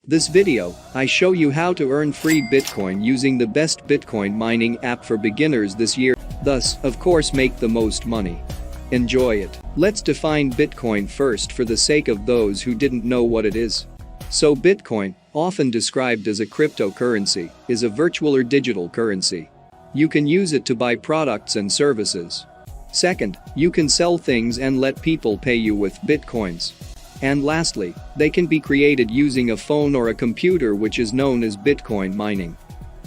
This video, I show you how to earn free Bitcoin using the best Bitcoin mining app for beginners this year, thus, of course, make the most money. Enjoy it. Let's define Bitcoin first for the sake of those who didn't know what it is. So Bitcoin, often described as a cryptocurrency, is a virtual or digital currency. You can use it to buy products and services. Second, you can sell things and let people pay you with Bitcoins. And lastly, they can be created using a phone or a computer, which is known as Bitcoin mining.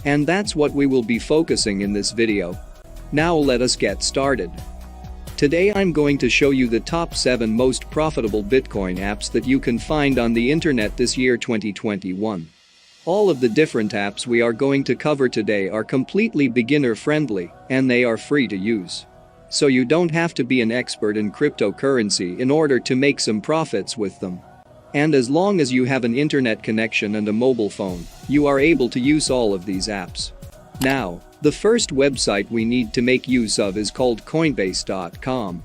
And that's what we will be focusing in this video. Now let us get started. Today I'm going to show you the top 7 most profitable Bitcoin apps that you can find on the internet this year 2021. All of the different apps we are going to cover today are completely beginner friendly and they are free to use. So you don't have to be an expert in cryptocurrency in order to make some profits with them. And as long as you have an internet connection and a mobile phone, you are able to use all of these apps. Now, the first website we need to make use of is called Coinbase.com.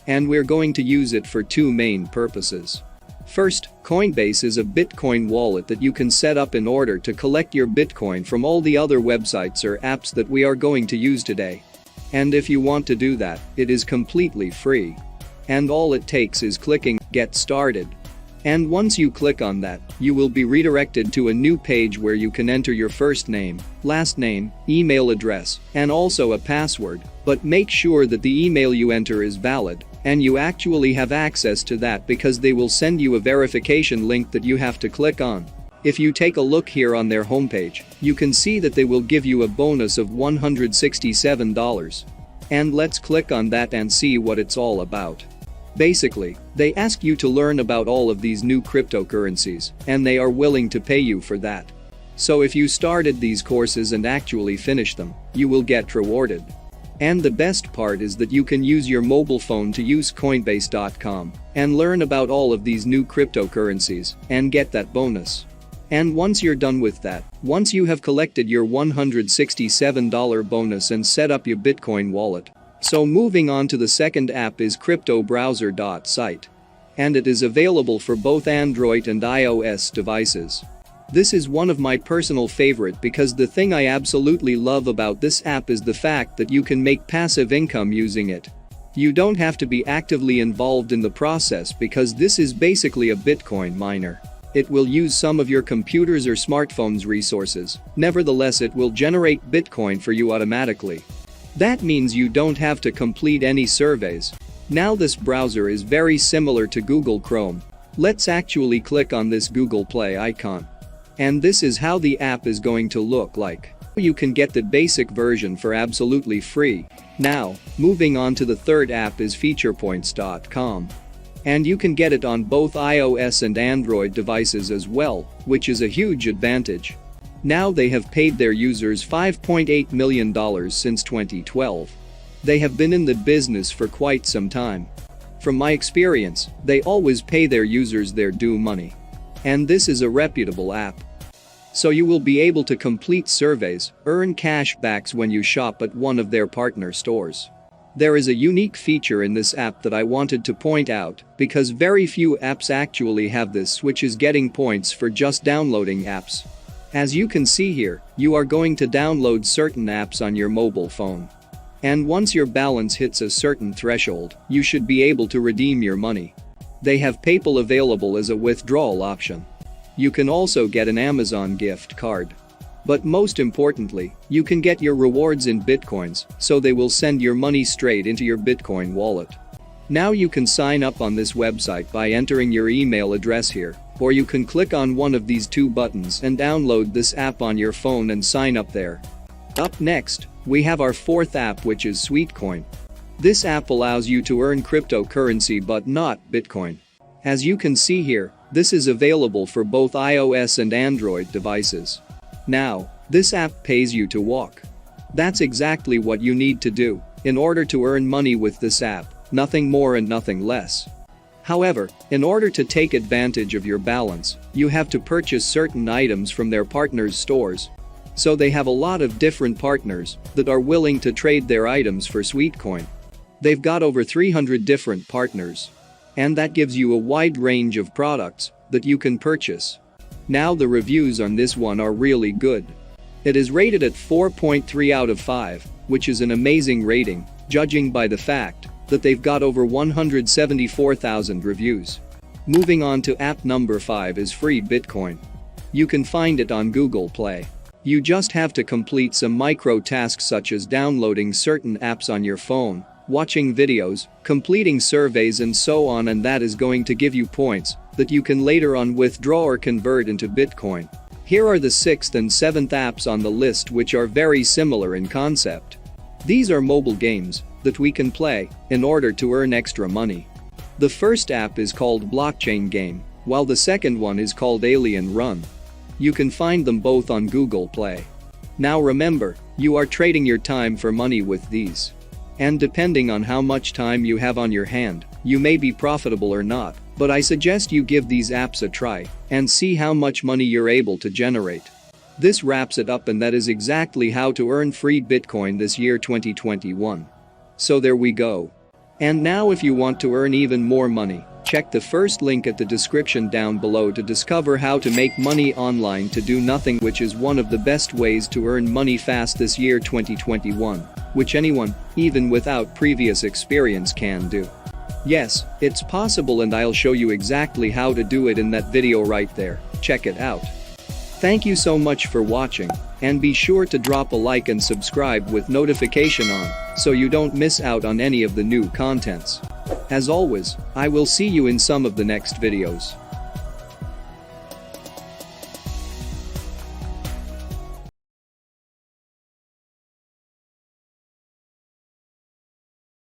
And we're going to use it for 2 main purposes. First, Coinbase is a Bitcoin wallet that you can set up in order to collect your Bitcoin from all the other websites or apps that we are going to use today. And if you want to do that, it is completely free. And all it takes is clicking Get Started. And once you click on that, you will be redirected to a new page where you can enter your first name, last name, email address, and also a password, but make sure that the email you enter is valid, and you actually have access to that because they will send you a verification link that you have to click on. If you take a look here on their homepage, you can see that they will give you a bonus of $167. And let's click on that and see what it's all about. Basically, they ask you to learn about all of these new cryptocurrencies, and they are willing to pay you for that. So if you started these courses and actually finish them, you will get rewarded. And the best part is that you can use your mobile phone to use Coinbase.com and learn about all of these new cryptocurrencies and get that bonus. And once you're done with that, once you have collected your $167 bonus and set up your Bitcoin wallet. So moving on to the second app is cryptobrowser.site. And it is available for both Android and iOS devices. This is one of my personal favorite because the thing I absolutely love about this app is the fact that you can make passive income using it. You don't have to be actively involved in the process because this is basically a Bitcoin miner. It will use some of your computer's or smartphone's resources, nevertheless it will generate Bitcoin for you automatically. That means you don't have to complete any surveys. Now this browser is very similar to Google Chrome. Let's actually click on this Google Play icon. And this is how the app is going to look like. You can get the basic version for absolutely free. Now, moving on to the third app is featurepoints.com. And you can get it on both iOS and Android devices as well, which is a huge advantage. Now they have paid their users $5.8 million since 2012. They have been in the business for quite some time. From my experience, they always pay their users their due money. And this is a reputable app. So you will be able to complete surveys, earn cashbacks when you shop at one of their partner stores. There is a unique feature in this app that I wanted to point out because very few apps actually have this, which is getting points for just downloading apps. As you can see here, you are going to download certain apps on your mobile phone. And once your balance hits a certain threshold, you should be able to redeem your money. They have PayPal available as a withdrawal option. You can also get an Amazon gift card. But most importantly, you can get your rewards in Bitcoins, so they will send your money straight into your Bitcoin wallet. Now you can sign up on this website by entering your email address here, or you can click on one of these 2 buttons and download this app on your phone and sign up there. Up next, we have our fourth app, which is Sweetcoin. This app allows you to earn cryptocurrency but not Bitcoin. As you can see here, this is available for both iOS and Android devices. Now, this app pays you to walk. That's exactly what you need to do in order to earn money with this app, nothing more and nothing less. However, in order to take advantage of your balance, you have to purchase certain items from their partners' stores. So they have a lot of different partners that are willing to trade their items for Sweetcoin. They've got over 300 different partners. And that gives you a wide range of products that you can purchase. Now the reviews on this one are really good. It is rated at 4.3 out of 5, which is an amazing rating, judging by the fact that they've got over 174,000 reviews. Moving on to app number 5 is Free Bitcoin. You can find it on Google Play. You just have to complete some microtasks such as downloading certain apps on your phone, watching videos, completing surveys and so on, and that is going to give you points that you can later on withdraw or convert into Bitcoin. Here are the 6th and 7th apps on the list, which are very similar in concept. These are mobile games that we can play in order to earn extra money. The first app is called Blockchain Game, while the second one is called Alien Run. You can find them both on Google Play. Now remember, you are trading your time for money with these. And depending on how much time you have on your hand, you may be profitable or not, but I suggest you give these apps a try and see how much money you're able to generate. This wraps it up, and that is exactly how to earn free Bitcoin this year 2021. So there we go. And now if you want to earn even more money, check the first link at the description down below to discover how to make money online to do nothing, which is one of the best ways to earn money fast this year 2021, which anyone, even without previous experience, can do. Yes, it's possible, and I'll show you exactly how to do it in that video right there. Check it out. Thank you so much for watching, and be sure to drop a like and subscribe with notification on so you don't miss out on any of the new contents. As always, I will see you in some of the next videos.